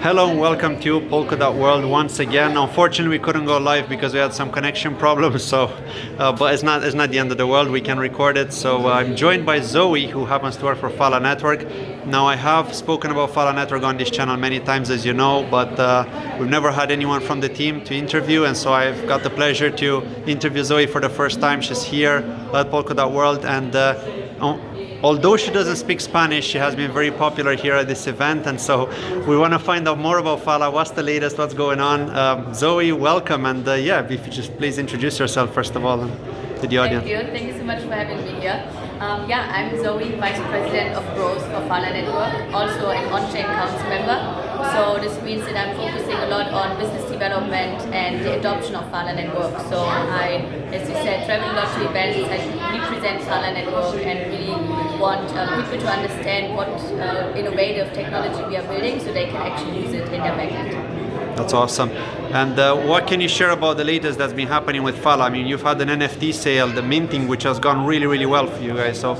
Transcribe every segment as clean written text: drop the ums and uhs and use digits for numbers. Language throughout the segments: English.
Hello and welcome to Polkadot World once again. Unfortunately, we couldn't go live because we had some connection problems. But it's not the end of the world. We can record it. So I'm joined by Zoe, who happens to work for Phala Network. Now I have spoken about Phala Network on this channel many times, as you know, but we've never had anyone from the team to interview, and so I've got the pleasure to interview Zoe for the first time. She's here at Polkadot World, and although she doesn't speak Spanish, she has been very popular here at this event, and so we want to find out more about Phala. What's the latest? What's going on? Zoe, welcome, and if you just please introduce yourself first of all to the audience. Thank you so much for having me here. I'm Zoe, Vice President of Growth for Phala Network, also an on-chain council member. So this means that I'm focusing a lot on business development and the adoption of Phala Network. So I, as you said, travel a lot to events. I represent Phala Network and really want people to understand what innovative technology we are building so they can actually use it in their backend. That's awesome. And what can you share about the latest that's been happening with Phala? I mean, you've had an NFT sale, the minting, which has gone really, really well for you guys. So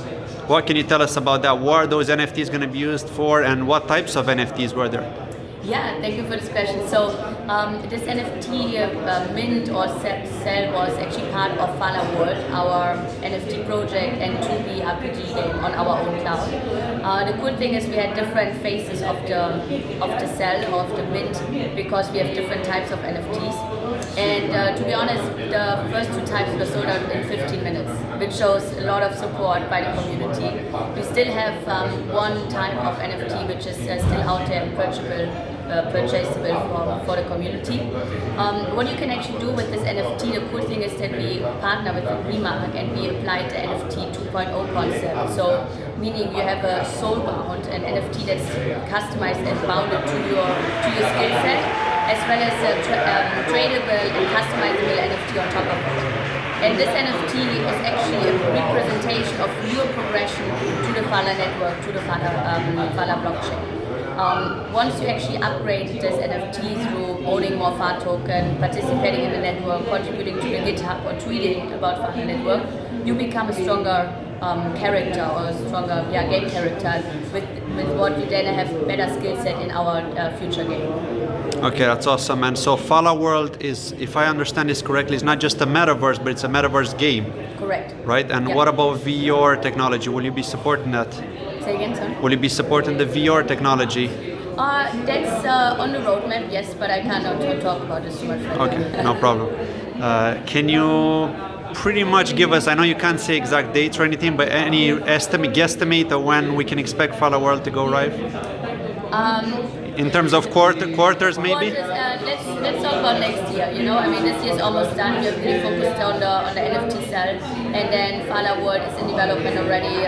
what can you tell us about that? What are those NFTs going to be used for, and what types of NFTs were there? Yeah, thank you for this question. So this NFT mint or sell was actually part of FollowWorld, our NFT project and 2B RPG game on our own cloud. The cool thing is we had different phases of the sell or of the mint because we have different types of NFTs. And to be honest, the first two types were sold out in 15 minutes, which shows a lot of support by the community. We still have one type of NFT which is still out there and purchasable for the community. What you can actually do with this NFT, the cool thing is that we partner with Remark and we applied the NFT 2.0 concept. So meaning you have a soul-bound, an NFT that's customized and bounded to your skill set, as well as a tradable and customizable NFT on top of it. And this NFT is actually a representation of your progression to the Phala network, to the Phala blockchain. Once you actually upgrade this NFT through owning more Phala token, participating in the network, contributing to the GitHub or tweeting about Phala network, you become a stronger character or a stronger game character with what you then have better skill set in our future game. Okay, that's awesome. And so FollowWorld is, if I understand this correctly, it's not just a metaverse, but it's a metaverse game. Correct. Right? And what about VR technology? Will you be supporting that? Say again, sorry? Will you be supporting the VR technology? That's on the roadmap, yes, but I cannot talk about this too much right now. Okay, no problem. Can you pretty much give us, I know you can't say exact dates or anything, but any guesstimate of when we can expect FollowWorld to go live? In terms of quarters maybe? Let's talk about next year. I mean, this year's almost done. We're really focused on the NFT sell, and then FollowWorld is in development already.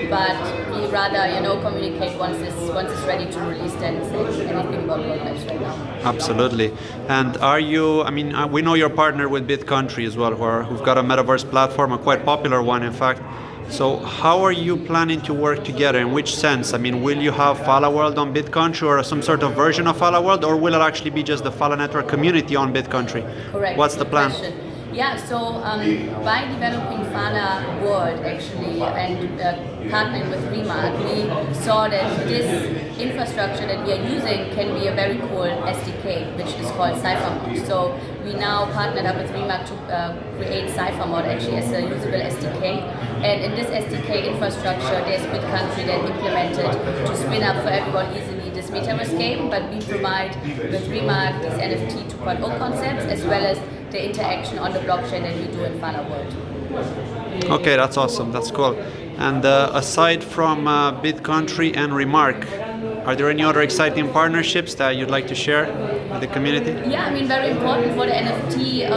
But we rather, communicate once it's ready to release than say anything about roadmaps right now. Absolutely. And are you? I mean, we know you're partnered with BitCountry as well, who've got a metaverse platform, a quite popular one, in fact. So how are you planning to work together? In which sense? I mean, will you have FollowWorld on BitCountry or some sort of version of FollowWorld, or will it actually be just the Phala Network community on BitCountry? Correct. What's the plan? Yeah, so by developing FollowWorld actually and partnering with Remark, we saw that this infrastructure that we are using can be a very cool SDK, which is called CypherMod. So we now partnered up with Remark to create CypherMod actually as a usable SDK. And in this SDK infrastructure, there's BitCountry that implemented to spin up for everyone easily this metaverse game, but we provide with Remark these NFT 2.0 concepts as well as the interaction on the blockchain that we do in FollowWorld. Okay, that's awesome. That's cool. And aside from BitCountry and Remark, are there any other exciting partnerships that you'd like to share with the community? Yeah, I mean, very important for the NFT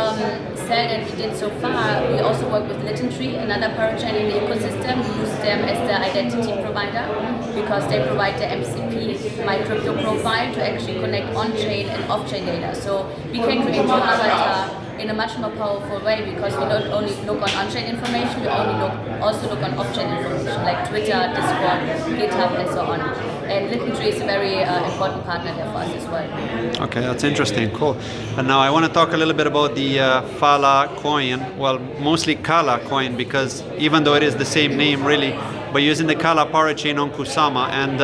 sell that we did so far. We also work with LittleTree, another parachain in the ecosystem. We use them as the identity provider because they provide the MCP, my crypto profile, to actually connect on-chain and off-chain data. So we can create your avatar in a much more powerful way because we don't only look on-chain information, we also look on off-chain information like Twitter, Discord, GitHub, and so on. And LittleTree is a very important partner there for us as well. Okay, that's interesting, cool. And now I want to talk a little bit about the Phala coin, well, mostly Kala coin, because even though it is the same name really, but using the Kala parachain on Kusama. And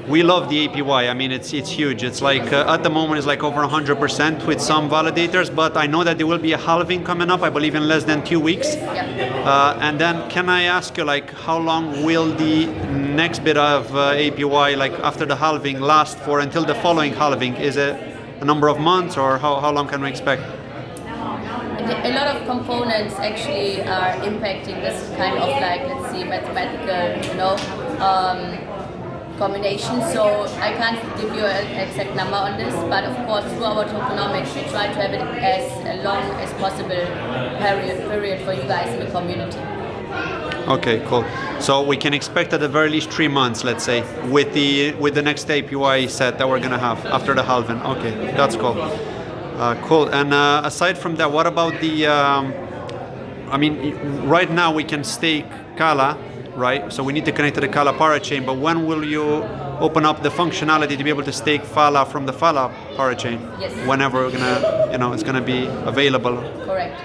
we love the APY. I mean, it's huge. It's like at the moment it's like over 100% with some validators, but I know that there will be a halving coming up, I believe in less than 2 weeks. Yeah. And then can I ask you, like, how long will the next bit of APY, like after the halving, last for until the following halving? Is it a number of months, or how long can we expect? A lot of components actually are impacting this kind of, like, let's see, mathematical, combination. So I can't give you an exact number on this, but of course through our tokenomics we try to have it as long as possible period for you guys in the community. Okay, cool. So we can expect at the very least 3 months, let's say, with the next APY set that we're gonna have after the halving. Okay, that's cool. Cool. And aside from that, what about the? I mean, right now we can stake Phala, right? So we need to connect to the Phala parachain. But when will you open up the functionality to be able to stake Phala from the Phala parachain? Yes. Whenever we're gonna, it's gonna be available. Correct.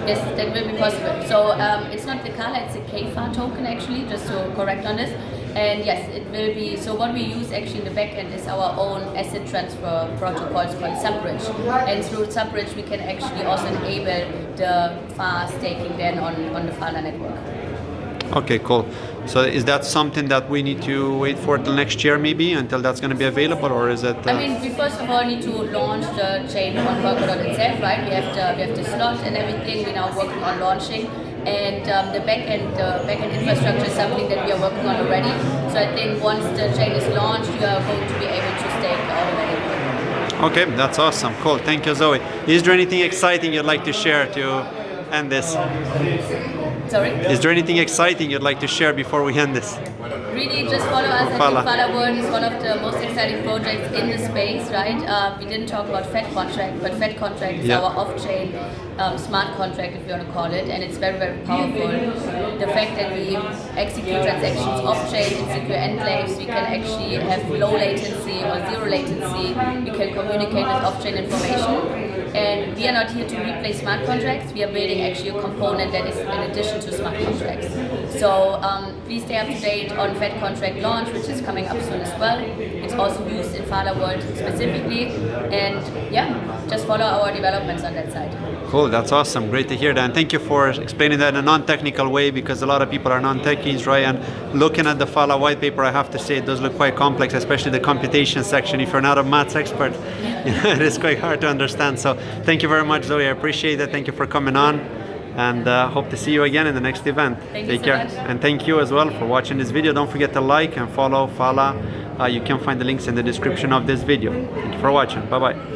Yes, that will be possible. So it's not the Phala, it's a KFA token actually, just to correct on this. And yes, it will be, so what we use actually in the backend is our own asset transfer protocols called Subbridge. And through Subbridge we can actually also enable the fast staking then on the Phala network. Okay, cool. So is that something that we need to wait for till next year maybe, until that's going to be available, or is it? I mean, we first of all need to launch the chain on Polkadot itself, right? We have the slot and everything. We're now working on launching, and the backend infrastructure is something that we are working on already. So I think once the chain is launched, you are going to be able to stake automatically. Okay, that's awesome. Cool. Thank you, Zoe. Is there anything exciting you'd like to share to end this? Sorry? Is there anything exciting you'd like to share before we end this? Really, just follow us. I think FollowWorld is one of the most exciting projects in the space, right? We didn't talk about Fed contract, but Fed contract is our off-chain smart contract, if you want to call it, and it's very, very powerful. The fact that we execute transactions off-chain in secure enclaves, we can actually have low latency or zero latency. We can communicate with off-chain information. And we are not here to replace smart contracts. We are building actually a component that is in addition to smart contracts. So please stay up to date on Fed contract launch, which is coming up soon as well. It's also used in FollowWorld specifically. And yeah, just follow our developments on that side. Cool, that's awesome. Great to hear that. And thank you for explaining that in a non-technical way, because a lot of people are non-techies, right? And looking at the Phala white paper, I have to say it does look quite complex, especially the computation section. If you're not a maths expert, it is quite hard to understand. So thank you very much, Zoe. I appreciate it. Thank you for coming on, and hope to see you again in the next event. Take care. And thank you as well for watching this video. Don't forget to like and follow Phala. You can find the links in the description of this video. Thank you for watching. Bye-bye.